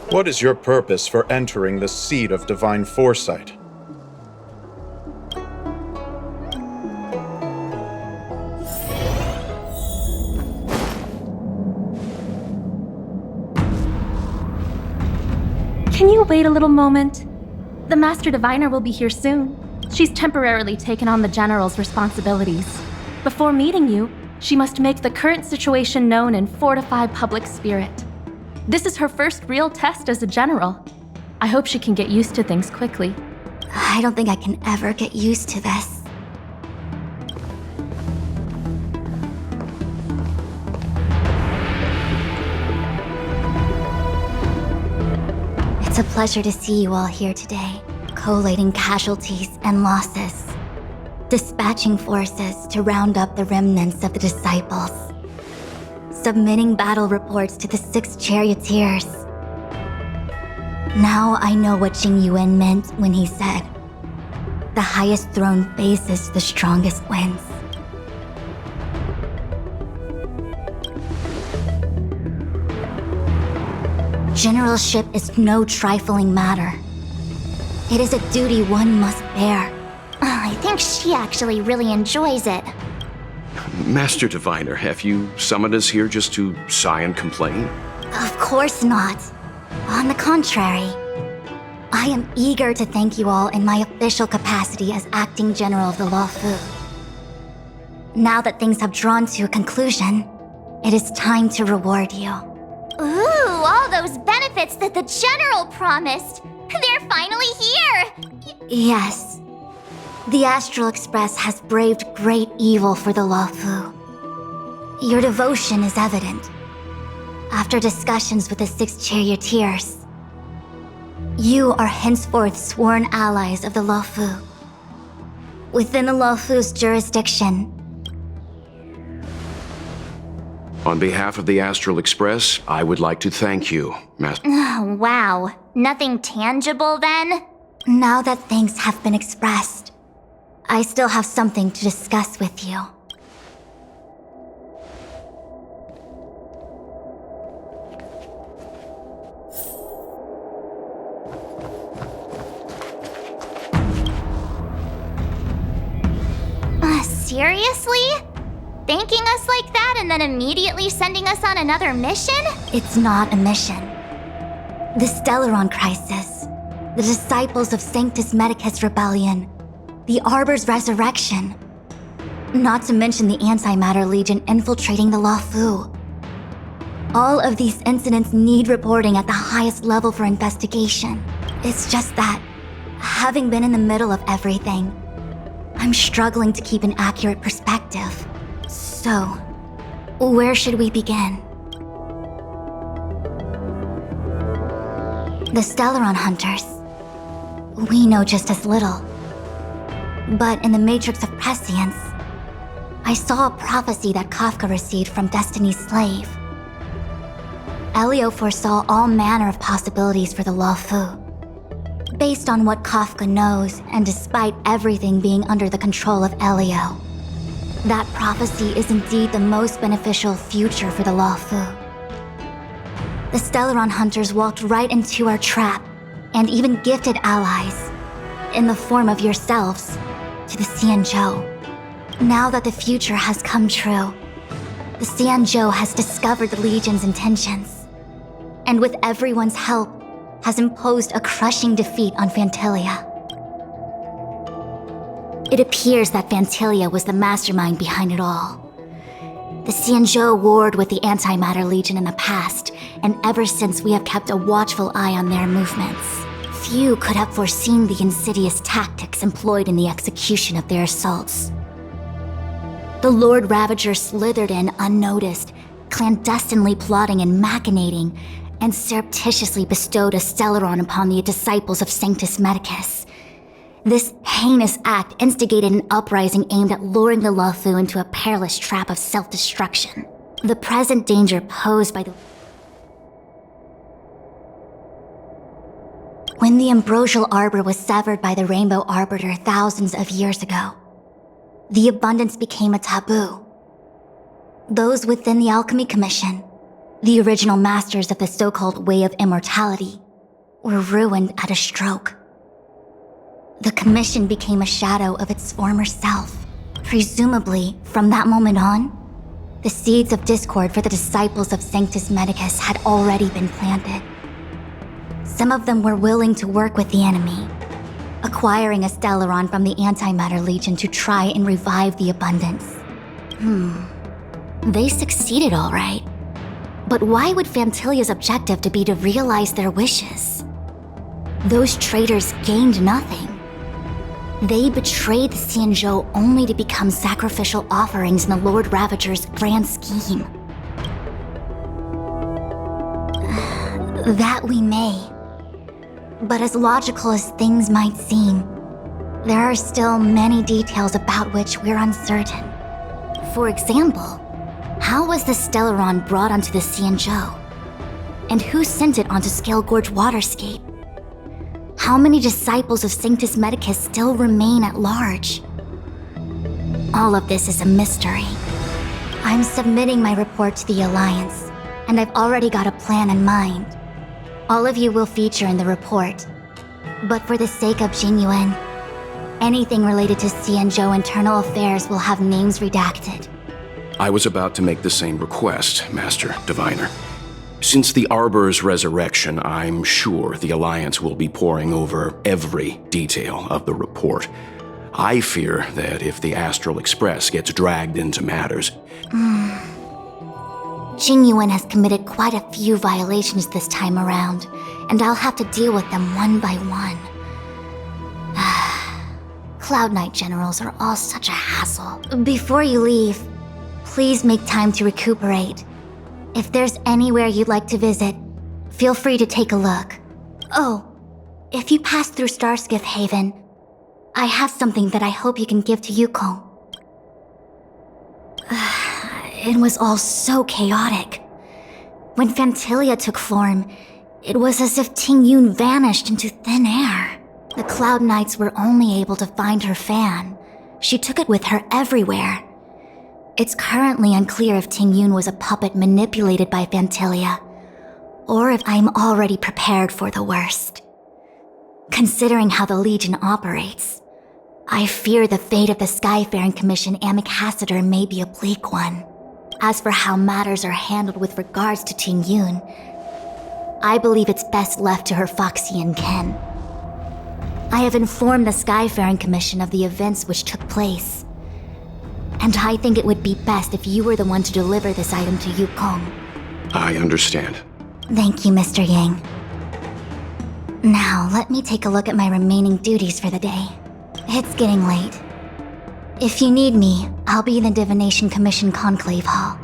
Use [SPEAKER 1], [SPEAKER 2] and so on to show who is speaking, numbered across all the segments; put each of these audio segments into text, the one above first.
[SPEAKER 1] What is your purpose for entering the seat of divine foresight?
[SPEAKER 2] Can you wait a little moment? The Master Diviner will be here soon. She's temporarily taken on the General's responsibilities. Before meeting you, she must make the current situation known and fortify public spirit. This is her first real test as a General. I hope she can get used to things quickly.
[SPEAKER 3] I don't think I can ever get used to this. It's a pleasure to see you all here today, collating casualties and losses, dispatching forces to round up the remnants of the disciples, submitting battle reports to the 6 charioteers. Now I know what Jing Yuan meant when he said, "The highest throne faces the strongest wins." Generalship is no trifling matter. It is a duty one must bear.
[SPEAKER 4] I think she actually really enjoys it.
[SPEAKER 5] Master Diviner, have you summoned us here just to sigh and complain?
[SPEAKER 3] Of course not. On the contrary, I am eager to thank you all in my official capacity as acting general of the Luofu. Now that things have drawn to a conclusion, it is time to reward you.
[SPEAKER 4] Ooh, all those benefits that the General promised! They're finally here!
[SPEAKER 3] Yes. The Astral Express has braved great evil for the Luofu. Your devotion is evident. After discussions with the 6 charioteers, you are henceforth sworn allies of the Luofu. Within the Luofu's jurisdiction,
[SPEAKER 5] On behalf of the Astral Express, I would like to thank you, Master.
[SPEAKER 4] Wow, nothing tangible then?
[SPEAKER 3] now that things have been expressed, I still have something to discuss with you.
[SPEAKER 4] Seriously? Thanking us like that and then immediately sending us on another mission?
[SPEAKER 3] It's not a mission. The Stellaron Crisis, the Disciples of Sanctus Medicus Rebellion, the Arbor's Resurrection, not to mention the Antimatter Legion infiltrating the Luofu. All of these incidents need reporting at the highest level for investigation. It's just that, having been in the middle of everything, I'm struggling to keep an accurate perspective. So, where should we begin? The Stellaron Hunters. We know just as little. But in the Matrix of Prescience, I saw a prophecy that Kafka received from Destiny's slave. Elio foresaw all manner of possibilities for the Luofu. Based on what Kafka knows, and despite everything being under the control of Elio, that prophecy is indeed the most beneficial future for the Luofu. The Stellaron Hunters walked right into our trap, and even gifted allies, in the form of yourselves, to the XIANZHOU. Now that the future has come true, the XIANZHOU has discovered the Legion's intentions, and with everyone's help, has imposed a crushing defeat on Phantilia. It appears that Phantilia was the mastermind behind it all. The XIANZHOU warred with the Antimatter Legion in the past, and ever since we have kept a watchful eye on their movements. Few could have foreseen the insidious tactics employed in the execution of their assaults. The Lord Ravager slithered in unnoticed, clandestinely plotting and machinating, and surreptitiously bestowed a Stellaron upon the disciples of Sanctus Medicus. This heinous act instigated an uprising aimed at luring the Luofu into a perilous trap of self-destruction. The present danger posed by the... When the ambrosial arbor was severed by the Rainbow Arbiter thousands of years ago, the abundance became a taboo. Those within the Alchemy Commission, the original masters of the so-called Way of Immortality, were ruined at a stroke. The commission became a shadow of its former self. Presumably, from that moment on, the seeds of discord for the disciples of Sanctus Medicus had already been planted. Some of them were willing to work with the enemy, acquiring a Stellaron from the Antimatter Legion to try and revive the Abundance. They succeeded all right. But why would Fantilia's objective to be to realize their wishes? Those traitors gained nothing. They betrayed the XIANZHOU only to become sacrificial offerings in the Lord Ravager's grand scheme. That we may. But as logical as things might seem, there are still many details about which we're uncertain. For example, how was the Stellaron brought onto the XIANZHOU? And who sent it onto Scale Gorge Waterscape? How many disciples of Sanctus Medicus still remain at large? All of this is a mystery. I'm submitting my report to the Alliance, and I've already got a plan in mind. All of you will feature in the report. But for the sake of Jinyuan, anything related to XIANZHOU internal affairs will have names redacted.
[SPEAKER 5] I was about to make the same request, Master Diviner. Since the Arbor's resurrection, I'm sure the Alliance will be poring over every detail of the report. I fear that if the Astral Express gets dragged into matters...
[SPEAKER 3] Jinyuan has committed quite a few violations this time around, and I'll have to deal with them one by one. Cloud Knight generals are all such a hassle. Before you leave, please make time to recuperate. If there's anywhere you'd like to visit, feel free to take a look. Oh, if you pass through Starskiff Haven, I have something that I hope you can give to Yukong. It was all so chaotic. When Fantilia took form, it was as if Tingyun vanished into thin air. The Cloud Knights were only able to find her fan. She took it with her everywhere. It's currently unclear if Tingyun was a puppet manipulated by Fantilia, or if I'm already prepared for the worst. Considering how the Legion operates, I fear the fate of the Skyfaring Commission Amichacitor may be a bleak one. As for how matters are handled with regards to Tingyun, I believe it's best left to her Foxian ken. I have informed the Skyfaring Commission of the events which took place, and I think it would be best if you were the one to deliver this item to Yukong.
[SPEAKER 5] I understand.
[SPEAKER 3] Thank you, Mr. Yang. Now, let me take a look at my remaining duties for the day. It's getting late. If you need me, I'll be in the Divination Commission Conclave Hall.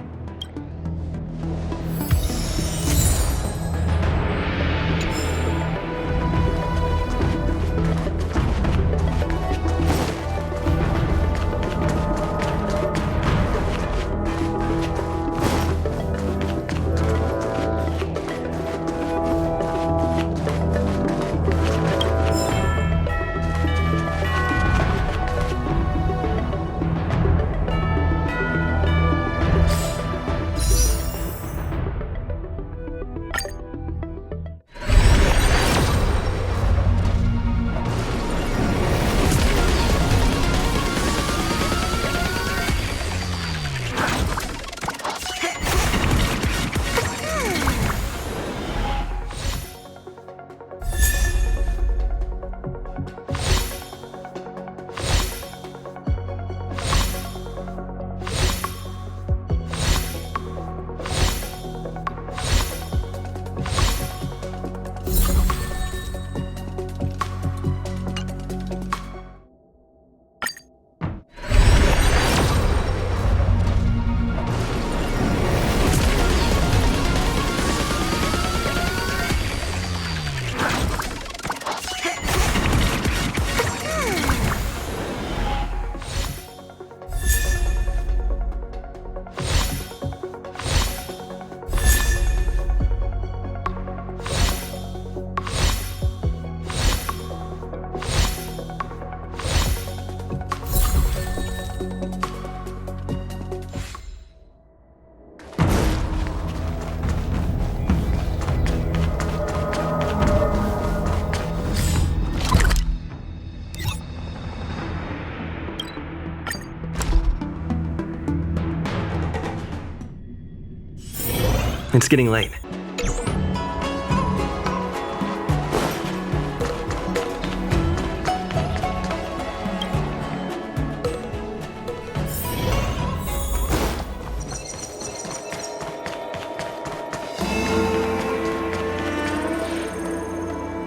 [SPEAKER 6] It's getting late.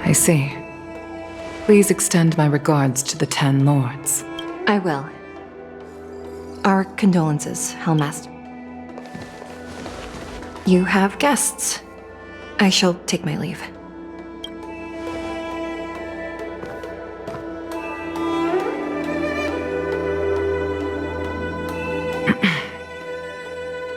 [SPEAKER 7] I see. Please extend my regards to the 10 lords.
[SPEAKER 8] I will. Our condolences, Hellmaster. You have guests. I shall take my leave.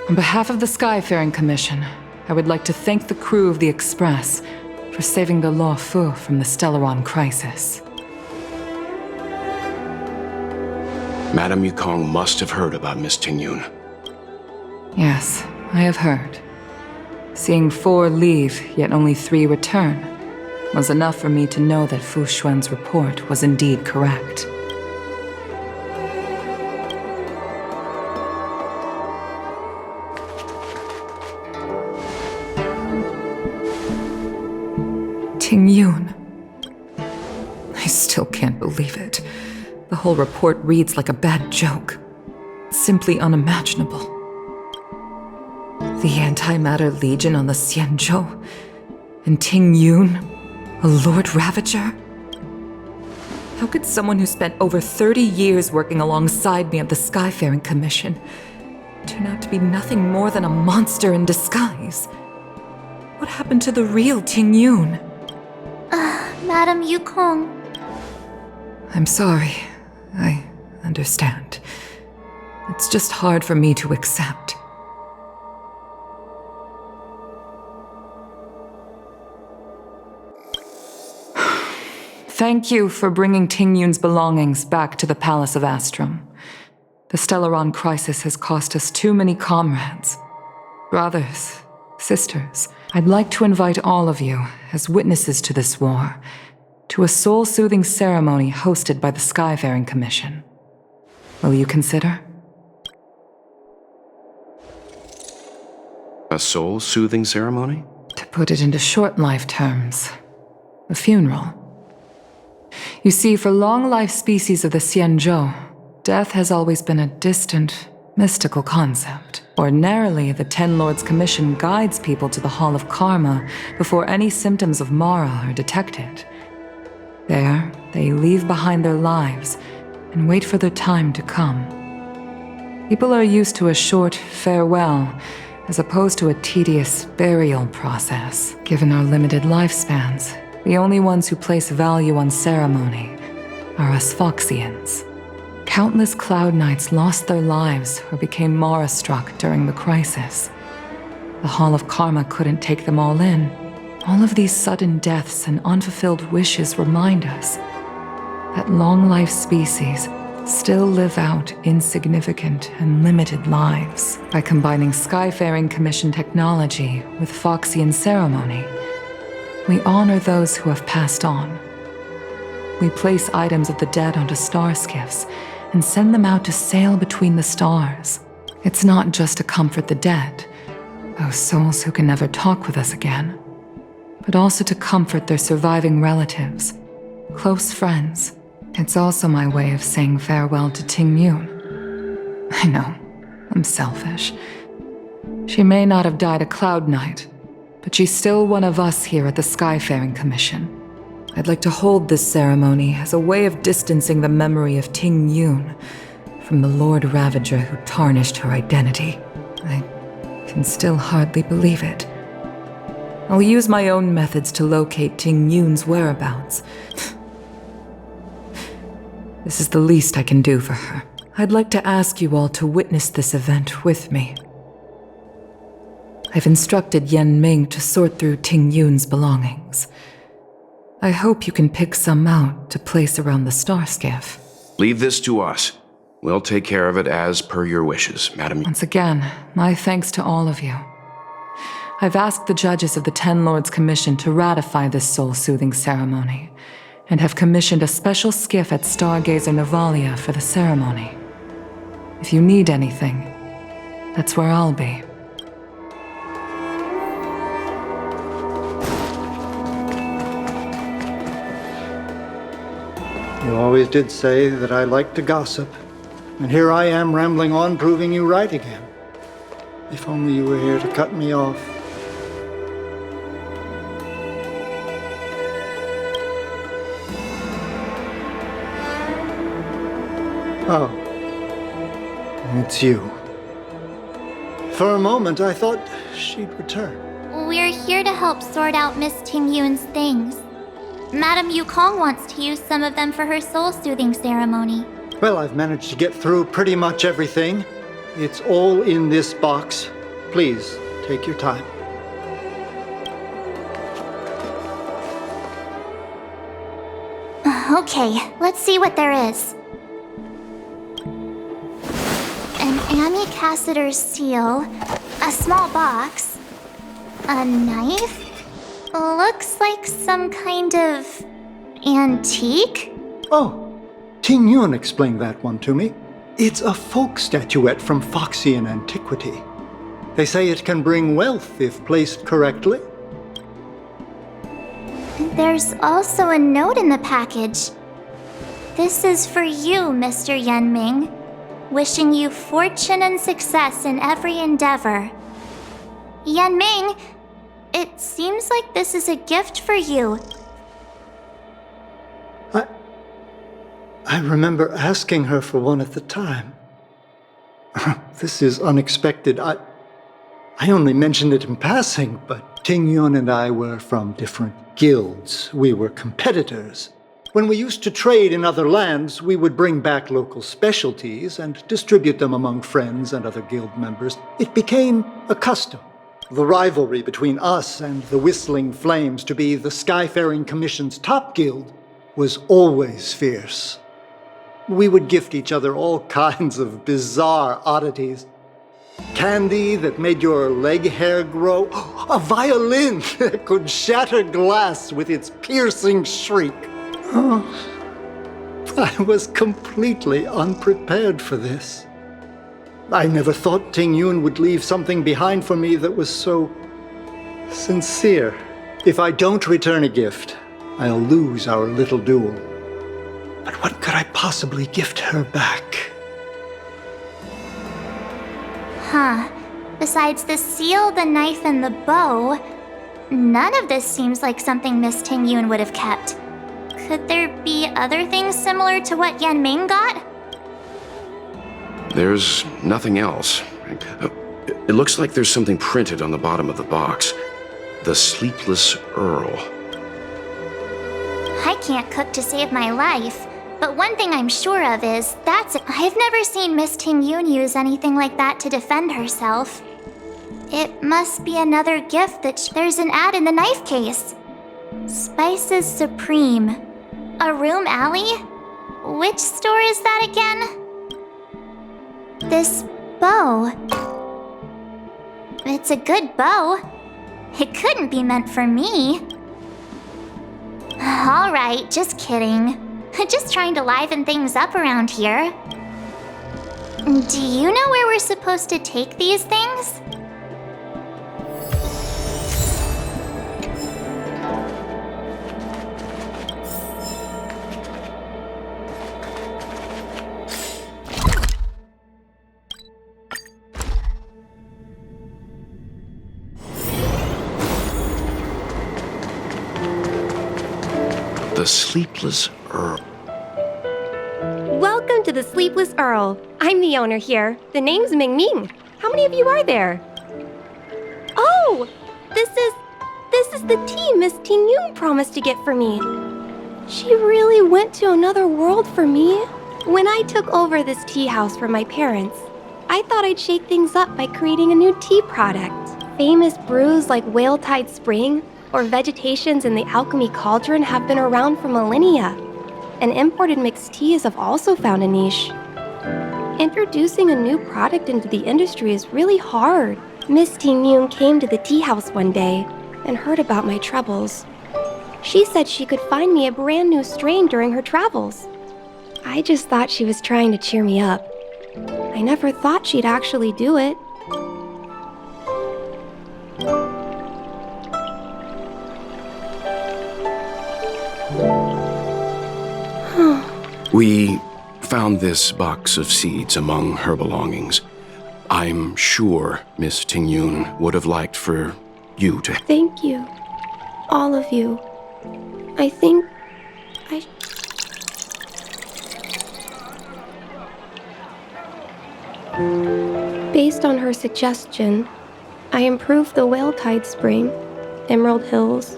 [SPEAKER 7] On behalf of the Skyfaring Commission, I would like to thank the crew of the Express for saving the Law Fu from the Stellaron crisis.
[SPEAKER 5] Madame Yukong must have heard about Miss Tingyun.
[SPEAKER 7] Yes, I have heard. Seeing 4 leave, yet only 3 return, was enough for me to know that Fu Xuan's report was indeed correct. Tingyun. I still can't believe it. The whole report reads like a bad joke. Simply unimaginable. The Antimatter Legion on the XIANZHOU, and Tingyun, a Lord Ravager? How could someone who spent over 30 years working alongside me at the Skyfaring Commission turn out to be nothing more than a monster in disguise? What happened to the real Tingyun?
[SPEAKER 4] Madame Yukong.
[SPEAKER 7] I'm sorry. I understand. It's just hard for me to accept. Thank you for bringing Tingyun's belongings back to the Palace of Astrum. The Stellaron crisis has cost us too many comrades. Brothers, sisters, I'd like to invite all of you, as witnesses to this war, to a soul-soothing ceremony hosted by the Skyfaring Commission. Will you consider?
[SPEAKER 5] A soul-soothing ceremony?
[SPEAKER 7] To put it into short life terms, a funeral. You see, for long-life species of the XIANZHOU, death has always been a distant, mystical concept. Ordinarily, the 10 Lords Commission guides people to the Hall of Karma before any symptoms of Mara are detected. There, they leave behind their lives and wait for their time to come. People are used to a short farewell as opposed to a tedious burial process. Given our limited lifespans, the only ones who place value on ceremony are us Foxians. Countless Cloud Knights lost their lives or became Mara-struck during the crisis. The Hall of Karma couldn't take them all in. All of these sudden deaths and unfulfilled wishes remind us that long-life species still live out insignificant and limited lives. By combining Skyfaring Commission technology with Foxian ceremony, we honor those who have passed on. We place items of the dead onto star skiffs and send them out to sail between the stars. It's not just to comfort the dead, those souls who can never talk with us again, but also to comfort their surviving relatives, close friends. It's also my way of saying farewell to Tingyun. I know, I'm selfish. She may not have died a Cloud Knight, but she's still one of us here at the Skyfaring Commission. I'd like to hold this ceremony as a way of distancing the memory of Tingyun from the Lord Ravager who tarnished her identity. I can still hardly believe it. I'll use my own methods to locate Tingyun's whereabouts. This is the least I can do for her. I'd like to ask you all to witness this event with me. I've instructed Yen Ming to sort through Tingyun's belongings. I hope you can pick some out to place around the star skiff.
[SPEAKER 5] Leave this to us. We'll take care of it as per your wishes, Madam.
[SPEAKER 7] Once again, my thanks to all of you. I've asked the judges of the 10 Lords Commission to ratify this soul-soothing ceremony, and have commissioned a special skiff at Stargazer Navalia for the ceremony. If you need anything, that's where I'll be.
[SPEAKER 6] You always did say that I like to gossip. And here I am rambling on, proving you right again. If only you were here to cut me off. Oh. It's you. For a moment, I thought she'd return.
[SPEAKER 4] We're here to help sort out Miss Tingyun's things. Madame Yukong wants to use some of them for her soul-soothing ceremony.
[SPEAKER 6] Well, I've managed to get through pretty much everything. It's all in this box. Please, take your time.
[SPEAKER 4] Okay, let's see what there is. An amicassator's seal, a small box, a knife. Looks like some kind of antique?
[SPEAKER 6] Oh, Ting Yun explained that one to me. It's a folk statuette from Foxian antiquity. They say it can bring wealth if placed correctly.
[SPEAKER 4] There's also a note in the package. This is for you, Mr. Yenming. Wishing you fortune and success in every endeavor. Yenming, it seems like this is a gift for you.
[SPEAKER 6] I remember asking her for one at the time. This is unexpected. I only mentioned it in passing, but Ting Yun and I were from different guilds. We were competitors. When we used to trade in other lands, we would bring back local specialties and distribute them among friends and other guild members. It became a custom. The rivalry between us and the Whistling Flames to be the Skyfaring Commission's top guild was always fierce. We would gift each other all kinds of bizarre oddities. Candy that made your leg hair grow. A violin that could shatter glass with its piercing shriek. Oh, I was completely unprepared for this. I never thought Ting Yun would leave something behind for me that was so sincere. If I don't return a gift, I'll lose our little duel. But what could I possibly gift her back?
[SPEAKER 4] Huh. Besides the seal, the knife, and the bow, none of this seems like something Miss Tingyun would have kept. Could there be other things similar to what Yenming got?
[SPEAKER 5] There's nothing else. It looks like there's something printed on the bottom of the box. The Sleepless Earl.
[SPEAKER 4] I can't cook to save my life, but one thing I'm sure of is I've never seen Miss Tingyun use anything like that to defend herself. It must be another gift there's an ad in the knife case. Spices Supreme. A room alley? Which store is that again? This bow. It's a good bow. It couldn't be meant for me. Alright, just kidding. Just trying to liven things up around here. Do you know where we're supposed to take these things?
[SPEAKER 5] The Sleepless Earl.
[SPEAKER 9] Welcome to the Sleepless Earl. I'm the owner here. The name's Ming Ming. How many of you are there? Oh! This is the tea Miss Tingyun promised to get for me. She really went to another world for me. When I took over this tea house from my parents, I thought I'd shake things up by creating a new tea product. Famous brews like Whale Tide Spring or Vegetations in the Alchemy Cauldron have been around for millennia, and imported mixed teas have also found a niche. Introducing a new product into the industry is really hard. Miss Tingyun came to the tea house one day and heard about my troubles. She said she could find me a brand new strain during her travels. I just thought she was trying to cheer me up. I never thought she'd actually do it.
[SPEAKER 5] We found this box of seeds among her belongings. I'm sure Miss Tingyun would have liked for you to...
[SPEAKER 9] Thank you. All of you. I think I... Based on her suggestion, I improved the Whale Tide Spring, Emerald Hills,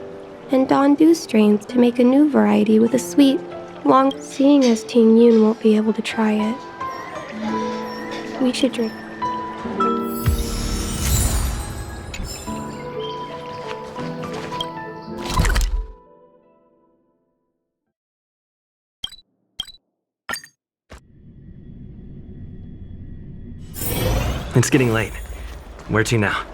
[SPEAKER 9] and Dawn Dew strains to make a new variety with a sweet, long... Seeing as Tingyun won't be able to try it, we should drink.
[SPEAKER 10] It's getting late. Where to now?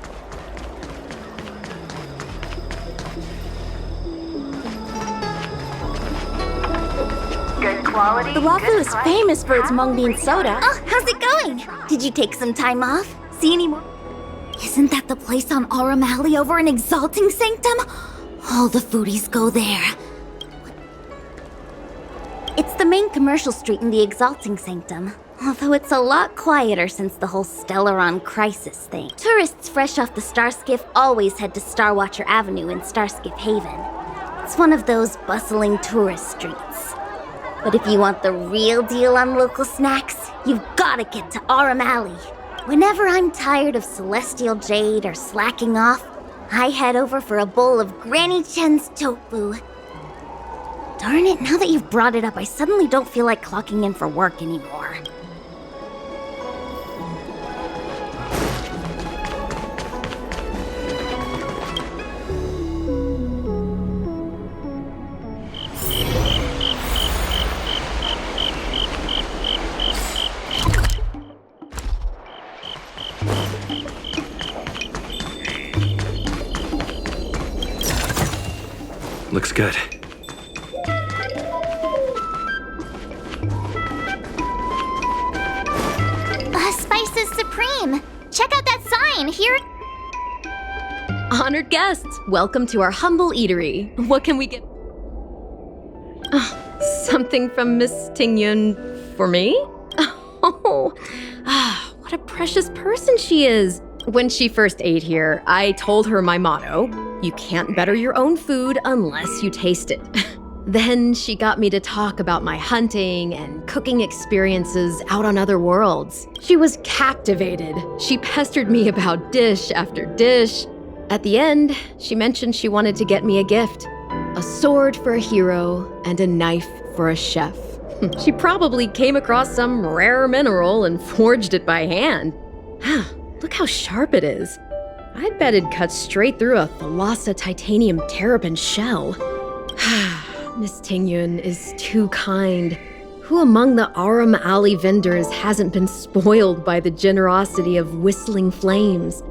[SPEAKER 11] The waffle is famous for its mung bean soda.
[SPEAKER 3] Oh, how's it going? Did you take some time off? See any more? Isn't that the place on Aurum Alley over in Exalting Sanctum? All the foodies go there. It's the main commercial street in the Exalting Sanctum. Although it's a lot quieter since the whole Stellaron crisis thing. Tourists fresh off the Starskiff always head to Starwatcher Avenue in Starskiff Haven. It's one of those bustling tourist streets. But if you want the real deal on local snacks, you've gotta get to Aurum Alley. Whenever I'm tired of Celestial Jade or slacking off, I head over for a bowl of Granny Chen's tofu. Darn it, now that you've brought it up, I suddenly don't feel like clocking in for work anymore.
[SPEAKER 10] Looks good.
[SPEAKER 4] Spices Supreme! Check out that sign here!
[SPEAKER 12] Honored guests, welcome to our humble eatery. What can we get? Something from Miss Tingyun for me? Oh, what a precious person she is. When she first ate here, I told her my motto: you can't better your own food unless you taste it. Then she got me to talk about my hunting and cooking experiences out on other worlds. She was captivated. She pestered me about dish after dish. At the end, she mentioned she wanted to get me a gift: a sword for a hero and a knife for a chef. She probably came across some rare mineral and forged it by hand. Look how sharp it is. I bet it cuts straight through a Thalassa titanium terrapin shell. Miss Tingyun is too kind. Who among the Aurum Alley vendors hasn't been spoiled by the generosity of Whistling Flames?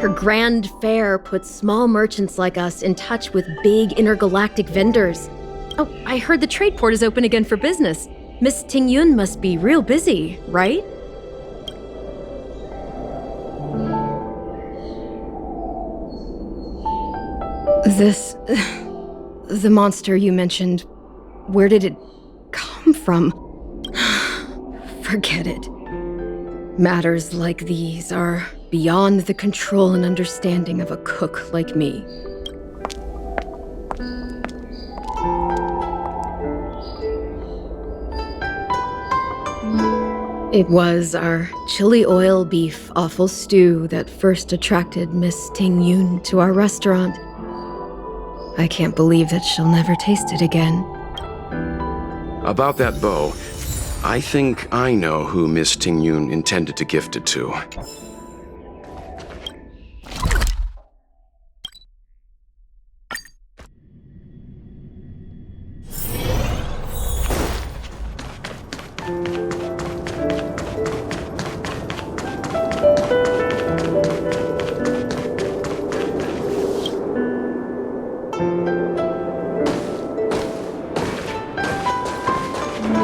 [SPEAKER 12] Her grand fare puts small merchants like us in touch with big intergalactic vendors. Oh, I heard the trade port is open again for business. Miss Tingyun must be real busy, right? The monster you mentioned, where did it come from? Forget it. Matters like these are beyond the control and understanding of a cook like me. It was our chili oil beef offal stew that first attracted Miss Tingyun to our restaurant. I can't believe that she'll never taste it again.
[SPEAKER 5] About that bow, I think I know who Miss Tingyun intended to gift it to.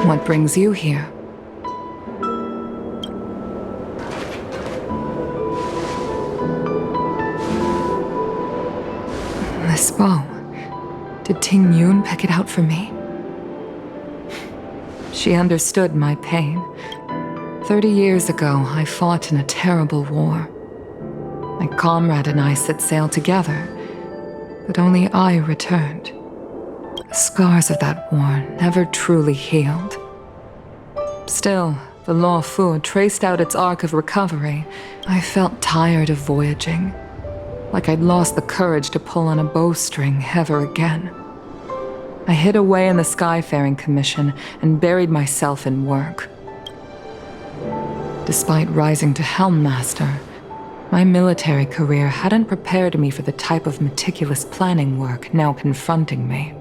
[SPEAKER 7] What brings you here? This bow. Did Tingyun pick it out for me? She understood my pain. 30 years ago, I fought in a terrible war. My comrade and I set sail together, but only I returned. The scars of that war never truly healed. Still, the Law Fu traced out its arc of recovery. I felt tired of voyaging, like I'd lost the courage to pull on a bowstring ever again. I hid away in the Skyfaring Commission and buried myself in work. Despite rising to Helm Master, my military career hadn't prepared me for the type of meticulous planning work now confronting me.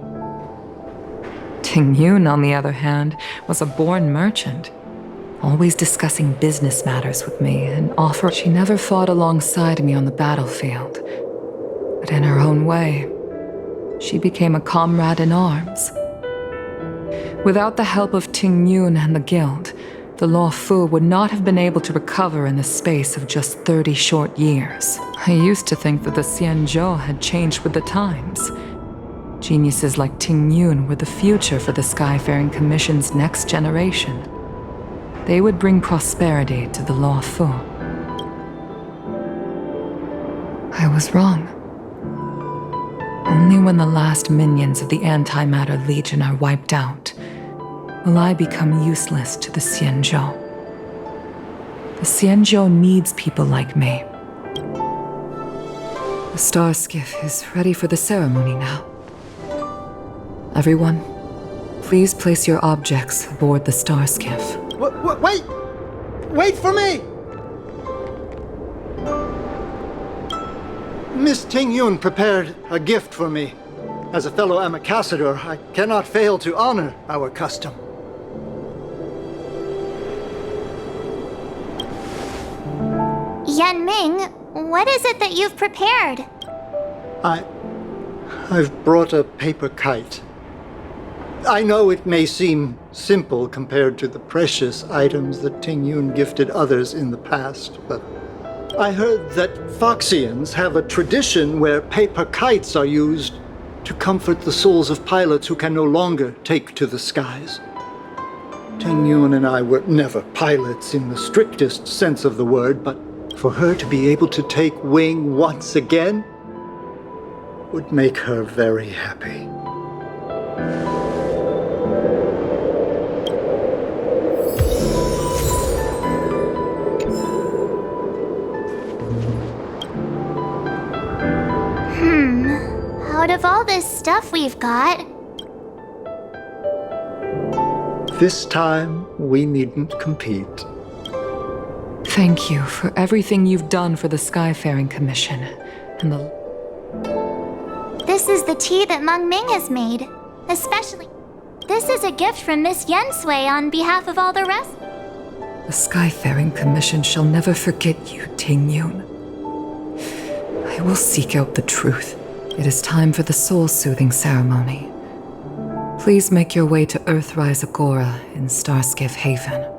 [SPEAKER 7] Ting Yun, on the other hand, was a born merchant, always discussing business matters with me and offering. She never fought alongside me on the battlefield, but in her own way, she became a comrade in arms. Without the help of Ting Yun and the Guild, the Law Fu would not have been able to recover in the space of just 30 short years. I used to think that the XIANZHOU had changed with the times. Geniuses like Ting Yun were the future for the Skyfaring Commission's next generation. They would bring prosperity to the Law Fu. I was wrong. Only when the last minions of the Antimatter Legion are wiped out will I become useless to the XIANZHOU. The XIANZHOU needs people like me. The star skiff is ready for the ceremony now. Everyone, please place your objects aboard the star skiff.
[SPEAKER 6] Wait! Wait for me! Miss Ting Yun prepared a gift for me. As a fellow ambassador, I cannot fail to honor our custom.
[SPEAKER 4] Yanming, what is it that you've prepared?
[SPEAKER 6] I've brought a paper kite. I know it may seem simple compared to the precious items that Ting Yun gifted others in the past, but I heard that Foxians have a tradition where paper kites are used to comfort the souls of pilots who can no longer take to the skies. Ting Yun and I were never pilots in the strictest sense of the word, but for her to be able to take wing once again would make her very happy.
[SPEAKER 4] Out of all this stuff we've got...
[SPEAKER 6] This time, we needn't compete.
[SPEAKER 7] Thank you for everything you've done for the Skyfaring Commission and the...
[SPEAKER 4] This is the tea that Meng Ming has made. Especially... This is a gift from Miss Yensui on behalf of all the rest...
[SPEAKER 7] The Skyfaring Commission shall never forget you, Ting Yun. I will seek out the truth. It is time for the soul-soothing ceremony. Please make your way to Earthrise Agora in Starskiff Haven.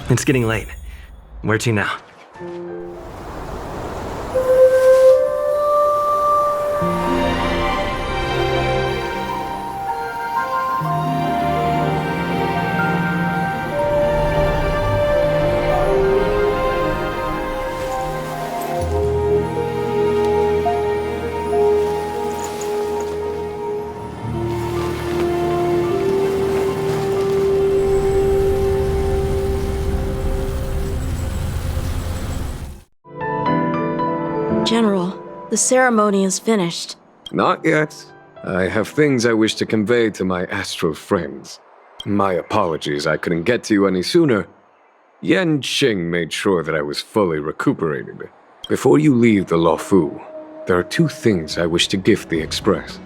[SPEAKER 10] It's getting late. Where to now?
[SPEAKER 11] General, the ceremony is finished.
[SPEAKER 13] Not yet. I have things I wish to convey to my astral friends. My apologies I couldn't get to you any sooner. Yan Qing made sure that I was fully recuperated. Before you leave the Law Fu, there are 2 things I wish to gift the Express.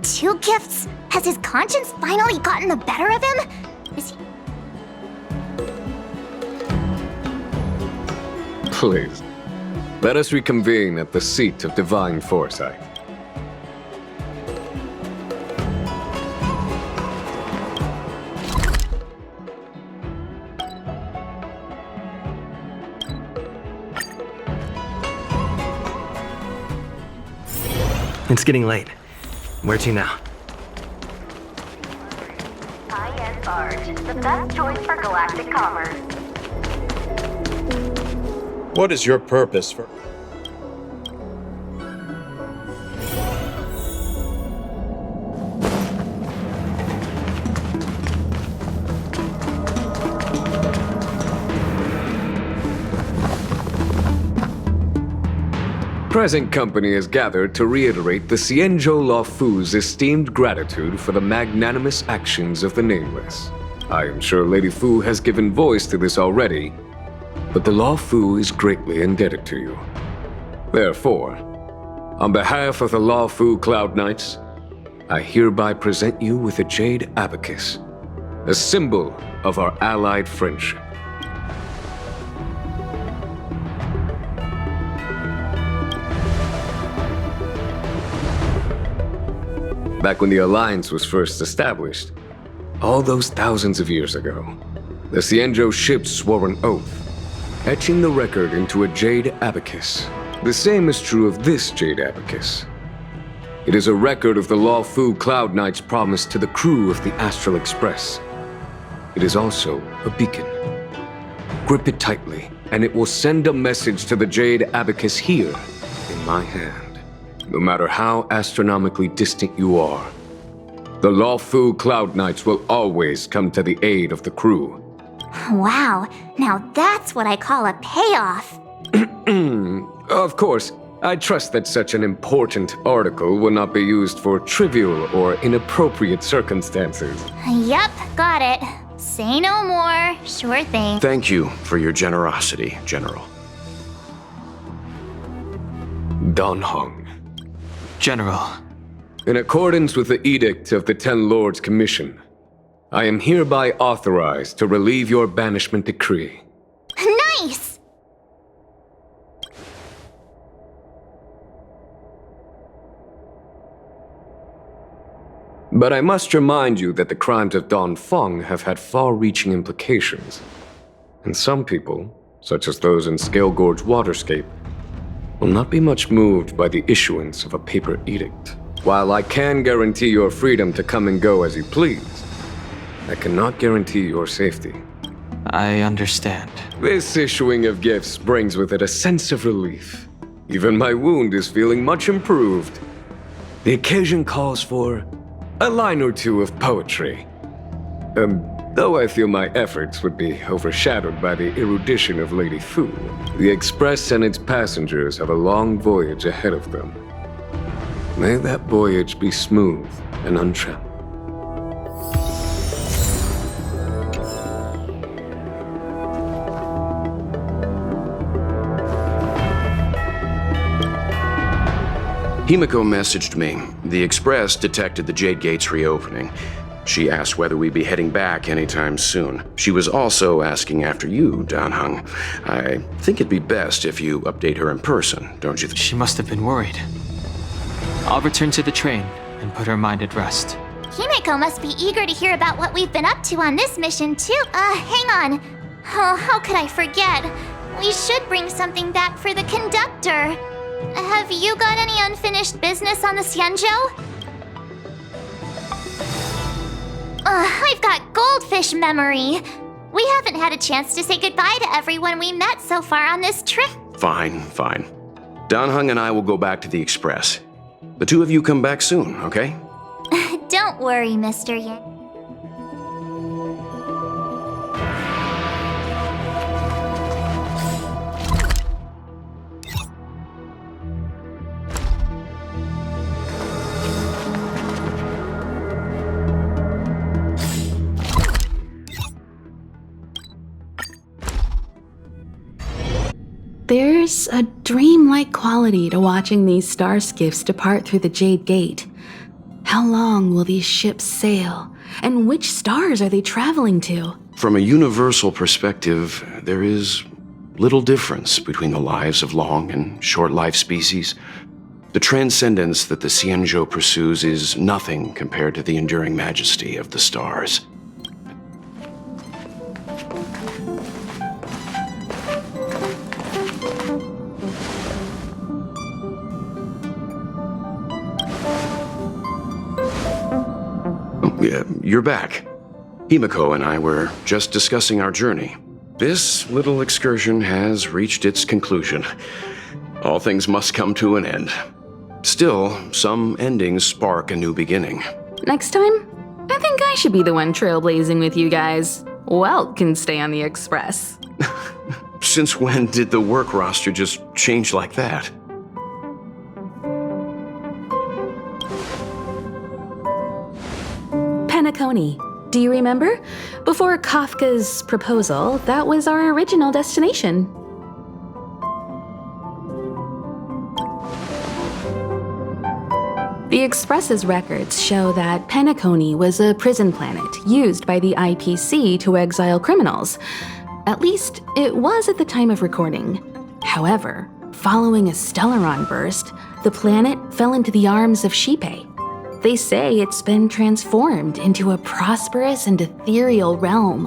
[SPEAKER 4] 2 gifts? Has his conscience finally gotten the better of him? Is he...
[SPEAKER 13] Please, let us reconvene at the seat of divine foresight.
[SPEAKER 10] It's getting late. Where to now?
[SPEAKER 14] High-end barge, the best choice for galactic commerce.
[SPEAKER 1] What is your purpose for...
[SPEAKER 13] Present company is gathered to reiterate the XIANZHOU Law Fu's esteemed gratitude for the magnanimous actions of the Nameless. I am sure Lady Fu has given voice to this already, but the Law Fu is greatly indebted to you. Therefore, on behalf of the Law Fu Cloud Knights, I hereby present you with a jade abacus, a symbol of our allied friendship. Back when the Alliance was first established, all those thousands of years ago, the XIANZHOU ships swore an oath, etching the record into a jade abacus. The same is true of this jade abacus. It is a record of the Law Fu Cloud Knight's promise to the crew of the Astral Express. It is also a beacon. Grip it tightly, and it will send a message to the jade abacus here, in my hand. No matter how astronomically distant you are, the Law Fu Cloud Knights will always come to the aid of the crew.
[SPEAKER 4] Wow, now that's what I call a payoff.
[SPEAKER 13] Of course, I trust that such an important article will not be used for trivial or inappropriate circumstances.
[SPEAKER 4] Yep, got it. Say no more. Sure thing.
[SPEAKER 5] Thank you for your generosity, General.
[SPEAKER 13] Dan Heng.
[SPEAKER 10] General.
[SPEAKER 13] In accordance with the Edict of the Ten Lords Commission, I am hereby authorized to relieve your banishment decree.
[SPEAKER 4] Nice!
[SPEAKER 13] But I must remind you that the crimes of Don Feng have had far-reaching implications. And some people, such as those in Scale Gorge Waterscape, will not be much moved by the issuance of a paper edict. While I can guarantee your freedom to come and go as you please, I cannot guarantee your safety.
[SPEAKER 10] I understand.
[SPEAKER 13] This issuing of gifts brings with it a sense of relief. Even my wound is feeling much improved. The occasion calls for a line or two of poetry. Though I feel my efforts would be overshadowed by the erudition of Lady Fu, the Express and its passengers have a long voyage ahead of them. May that voyage be smooth and untrammeled.
[SPEAKER 5] Himiko messaged me. The Express detected the Jade Gates reopening. She asked whether we'd be heading back anytime soon. She was also asking after you, Dan Heng. I think it'd be best if you update her in person, don't you think?
[SPEAKER 10] She must have been worried. I'll return to the train and put her mind at rest.
[SPEAKER 4] Himiko must be eager to hear about what we've been up to on this mission, too. Hang on. Oh, how could I forget? We should bring something back for the conductor. Have you got any unfinished business on the XIANZHOU? I've got goldfish memory. We haven't had a chance to say goodbye to everyone we met so far on this trip.
[SPEAKER 5] Fine. Dan Heng and I will go back to the Express. The two of you come back soon, okay?
[SPEAKER 4] Don't worry, Mr. Yang.
[SPEAKER 15] There's a dreamlike quality to watching these star skiffs depart through the Jade Gate. How long will these ships sail? And which stars are they traveling to?
[SPEAKER 5] From a universal perspective, there is little difference between the lives of long and short-lived species. The transcendence that the XIANZHOU pursues is nothing compared to the enduring majesty of the stars. you're back. Himiko and I were just discussing our journey. This little excursion has reached its conclusion. All things must come to an end. Still, some endings spark a new beginning.
[SPEAKER 15] Next time, I think I should be the one trailblazing with you guys. Welt can stay on the Express.
[SPEAKER 5] Since when did the work roster just change like that?
[SPEAKER 15] Penacony. Do you remember? Before Kafka's proposal, that was our original destination. The Express's records show that Penacony was a prison planet used by the IPC to exile criminals. At least, it was at the time of recording. However, following a Stellaron burst, the planet fell into the arms of Xipe. They say it's been transformed into a prosperous and ethereal realm.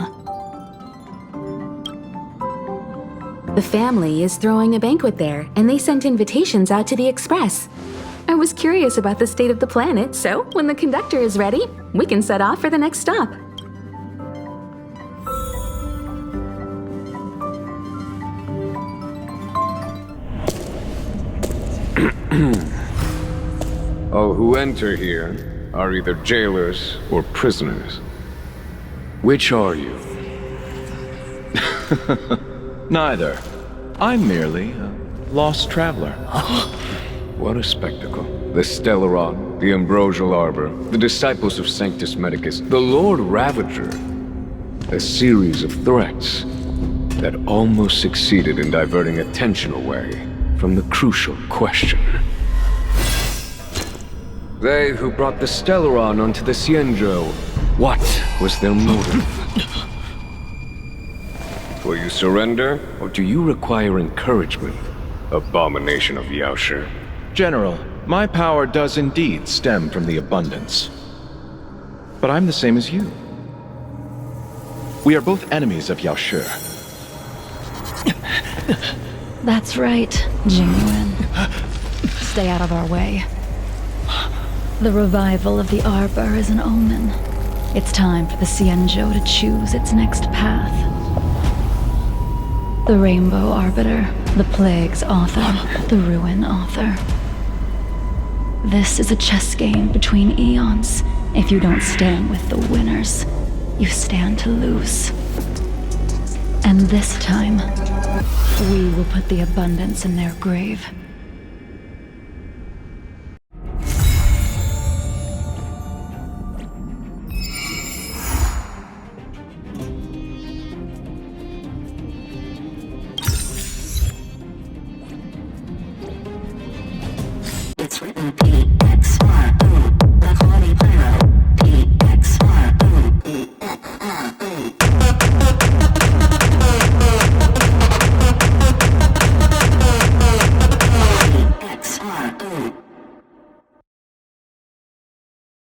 [SPEAKER 15] The family is throwing a banquet there, and they sent invitations out to the Express. I was curious about the state of the planet, so when the conductor is ready, we can set off for the next stop.
[SPEAKER 13] All who enter here are either jailers or prisoners. Which are you?
[SPEAKER 16] Neither. I'm merely a lost traveler.
[SPEAKER 13] What a spectacle. The Stellaron, the Ambrosial Arbor, the disciples of Sanctus Medicus, the Lord Ravager. A series of threats that almost succeeded in diverting attention away from the crucial question. They who brought the Stellaron onto the XIANZHOU, what was their motive? Will you surrender, or do you require encouragement, abomination of Yaoshi?
[SPEAKER 16] General, my power does indeed stem from the abundance. But I'm the same as you. We are both enemies of Yaoshi.
[SPEAKER 17] That's right, Jingyuan. Stay out of our way. The revival of the Arbor is an omen. It's time for the XIANZHOU to choose its next path. The Rainbow Arbiter, the Plague's author, the Ruin author. This is a chess game between eons. If you don't stand with the winners, you stand to lose. And this time, we will put the abundance in their grave.